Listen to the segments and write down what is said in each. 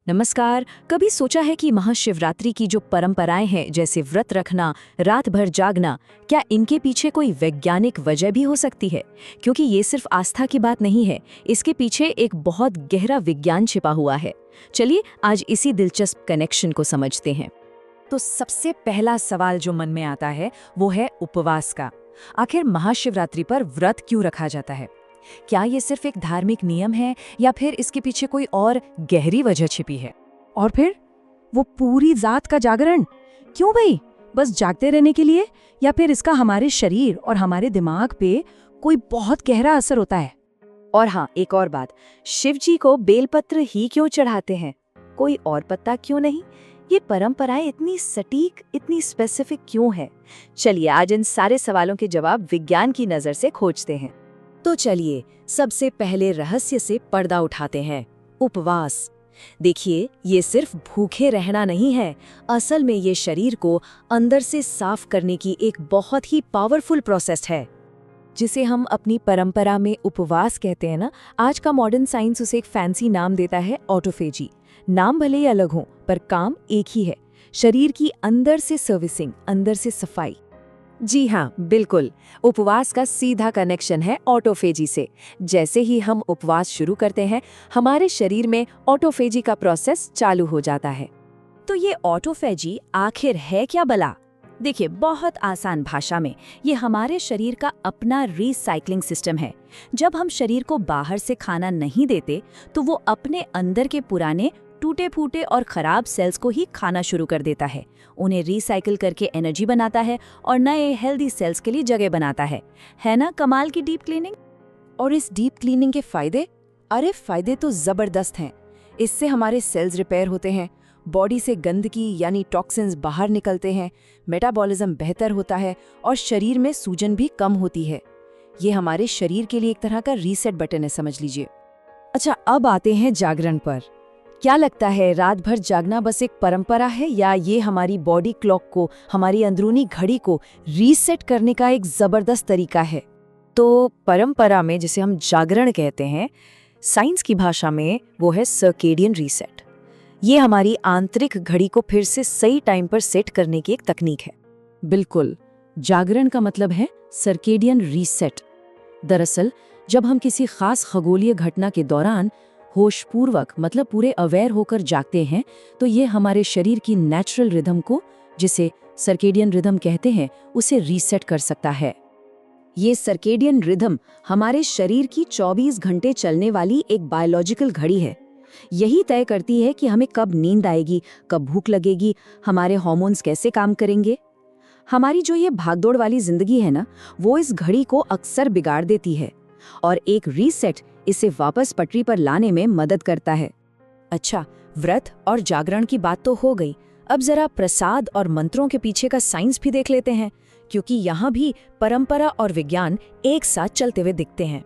नमस्कार। कभी सोचा है कि महाशिवरात्रि की जो परंपराएं हैं, जैसे व्रत रखना, रात भर जागना, क्या इनके पीछे कोई वैज्ञानिक वजह भी हो सकती है? क्योंकि ये सिर्फ आस्था की बात नहीं है, इसके पीछे एक बहुत गहरा विज्ञान छिपा हुआ है। चलिए आज इसी दिलचस्प कनेक्शन को समझते हैं। तो सबसे पहला सवाल जो मन में आता है वो है उपवास का। आखिर महाशिवरात्रि पर व्रत क्यों रखा जाता है? क्या ये सिर्फ एक धार्मिक नियम है या फिर इसके पीछे कोई और गहरी वजह छिपी है? और फिर वो पूरी रात का जागरण क्यों भाई? बस जागते रहने के लिए, या फिर इसका हमारे शरीर और हमारे दिमाग पे कोई बहुत गहरा असर होता है? और हाँ, एक और बात, शिव जी को बेलपत्र ही क्यों चढ़ाते हैं? कोई और पत्ता क्यों नहीं? ये परंपराएं इतनी सटीक, इतनी स्पेसिफिक क्यों है? चलिए आज इन सारे सवालों के जवाब विज्ञान की नजर से खोजते हैं। तो चलिए सबसे पहले रहस्य से पर्दा उठाते हैं, उपवास। देखिए, ये सिर्फ भूखे रहना नहीं है, असल में ये शरीर को अंदर से साफ करने की एक बहुत ही पावरफुल प्रोसेस है, जिसे हम अपनी परंपरा में उपवास कहते हैं ना। आज का मॉडर्न साइंस उसे एक फैंसी नाम देता है, ऑटोफेजी। नाम भले ही अलग हो पर काम एक ही है, शरीर की अंदर से सर्विसिंग, अंदर से सफाई। जी हाँ, बिल्कुल। उपवास का सीधा कनेक्शन है ऑटोफेजी से। जैसे ही हम उपवास शुरू करते हैं, हमारे शरीर में ऑटोफेजी का प्रोसेस चालू हो जाता है। तो ये ऑटोफेजी आखिर है क्या भला? देखिए, बहुत आसान भाषा में ये हमारे शरीर का अपना रिसाइकलिंग सिस्टम है। जब हम शरीर को बाहर से खाना नहीं देते, तो वो अपने अंदर के पुराने टूटे फूटे और खराब सेल्स को ही खाना शुरू कर देता है। उन्हें रिसाइकिल करके एनर्जी बनाता है और नए हेल्दी सेल्स के लिए जगह बनाता है ना कमाल की डीप क्लीनिंग। और इस डीप क्लीनिंग के फायदे? अरे फायदे तो जबरदस्त हैं। इससे हमारे सेल्स रिपेयर होते हैं, बॉडी से गंदगी यानी टॉक्सिन्स बाहर निकलते हैं, मेटाबॉलिज्म बेहतर होता है और शरीर में सूजन भी कम होती है। ये हमारे शरीर के लिए एक तरह का रीसेट बटन है, समझ लीजिए। अच्छा, अब आते हैं जागरण पर। क्या लगता है, रात भर जागना बस एक परंपरा है या ये हमारी बॉडी क्लॉक को, हमारी अंदरूनी घड़ी को रीसेट करने का एक जबरदस्त तरीका है? तो परंपरा में जिसे हम जागरण कहते हैं, साइंस की भाषा में वो है सर्केडियन रीसेट। ये हमारी आंतरिक घड़ी को फिर से सही टाइम पर सेट करने की एक तकनीक है। बिल्कुल, जागरण का मतलब है सर्केडियन रीसेट। दरअसल जब हम किसी खास खगोलीय घटना के दौरान होशपूर्वक, मतलब पूरे अवेयर होकर जागते हैं, तो ये हमारे शरीर की नेचुरल रिदम को, जिसे सर्केडियन रिदम कहते हैं, उसे रीसेट कर सकता है। ये सर्केडियन रिदम हमारे शरीर की 24 घंटे चलने वाली एक बायोलॉजिकल घड़ी है। यही तय करती है कि हमें कब नींद आएगी, कब भूख लगेगी, हमारे हार्मोन्स कैसे काम करेंगे। हमारी जो ये भागदौड़ वाली जिंदगी है ना, वो इस घड़ी को अक्सर बिगाड़ देती है और एक रीसेट इसे वापस पटरी पर लाने में मदद करता है। अच्छा, व्रत और जागरण की बात तो हो गई। अब जरा प्रसाद और मंत्रों के पीछे का साइंस भी देख लेते हैं, क्योंकि यहाँ भी परंपरा और विज्ञान एक साथ चलते हुए दिखते हैं।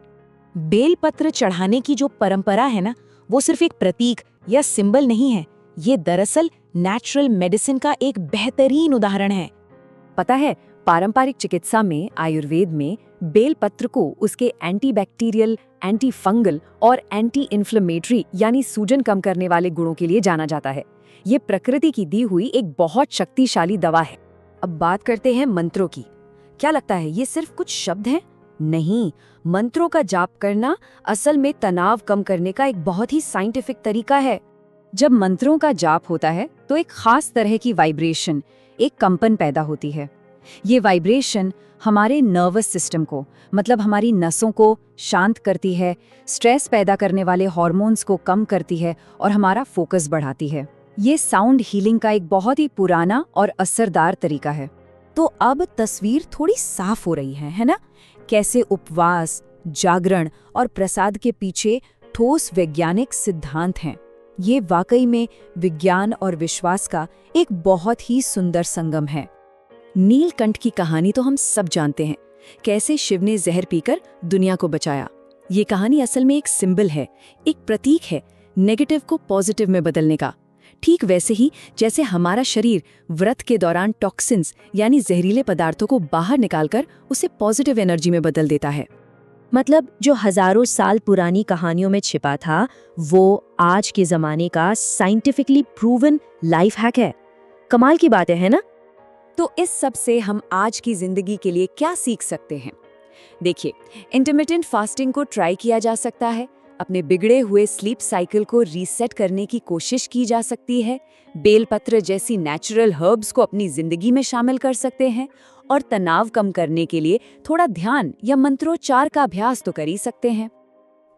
बेलपत्र चढ़ाने की जो परंपरा है ना, वो सिर्फ एक प्रतीक या सिंबल नहीं है, ये दरअसल नेचुरल मेडिसिन का एक बेहतरीन उदाहरण है। पता है, पारंपरिक चिकित्सा में, आयुर्वेद में बेलपत्र को उसके एंटीबैक्टीरियल, एंटी फंगल और एंटी इन्फ्लेमेटरी यानी सूजन कम करने वाले गुणों के लिए जाना जाता है। ये प्रकृति की दी हुई एक बहुत शक्तिशाली दवा है। अब बात करते हैं मंत्रों की। क्या लगता है, ये सिर्फ कुछ शब्द हैं? नहीं, मंत्रों का जाप करना असल में तनाव कम करने का एक बहुत ही साइंटिफिक तरीका है। जब मंत्रों का जाप होता है तो एक खास तरह की वाइब्रेशन, एक कंपन पैदा होती है। ये वाइब्रेशन हमारे नर्वस सिस्टम को, मतलब हमारी नसों को शांत करती है, स्ट्रेस पैदा करने वाले हार्मोन्स को कम करती है और हमारा फोकस बढ़ाती है। ये साउंड हीलिंग का एक बहुत ही पुराना और असरदार तरीका है। तो अब तस्वीर थोड़ी साफ हो रही है ना? कैसे उपवास, जागरण और प्रसाद के पीछे ठोस वैज्ञानिक सिद्धांत हैं। ये वाकई में विज्ञान और विश्वास का एक बहुत ही सुंदर संगम है। नीलकंठ की कहानी तो हम सब जानते हैं, कैसे शिव ने जहर पीकर दुनिया को बचाया। ये कहानी असल में एक सिंबल है, एक प्रतीक है नेगेटिव को पॉजिटिव में बदलने का। ठीक वैसे ही जैसे हमारा शरीर व्रत के दौरान टॉक्सिन्स यानी जहरीले पदार्थों को बाहर निकालकर उसे पॉजिटिव एनर्जी में बदल देता है। मतलब जो हजारों साल पुरानी कहानियों में छिपा था वो आज के जमाने का साइंटिफिकली प्रूवन लाइफ हैक है। कमाल की बात है ना? तो इस सब से हम आज की जिंदगी के लिए क्या सीख सकते हैं? देखिए, इंटरमिटेंट फास्टिंग को ट्राई किया जा सकता है, अपने बिगड़े हुए स्लीप साइकिल को रीसेट करने की कोशिश की जा सकती है, बेलपत्र जैसी नेचुरल हर्ब्स को अपनी जिंदगी में शामिल कर सकते हैं और तनाव कम करने के लिए थोड़ा ध्यान या मंत्रोच्चार का अभ्यास तो कर ही सकते हैं।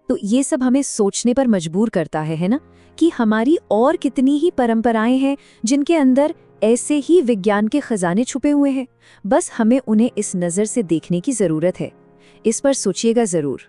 तो ये सब हमें सोचने पर मजबूर करता है ना, कि हमारी और कितनी ही परंपराएं हैं जिनके अंदर ऐसे ही विज्ञान के खजाने छुपे हुए हैं। बस हमें उन्हें इस नज़र से देखने की ज़रूरत है। इस पर सोचिएगा ज़रूर।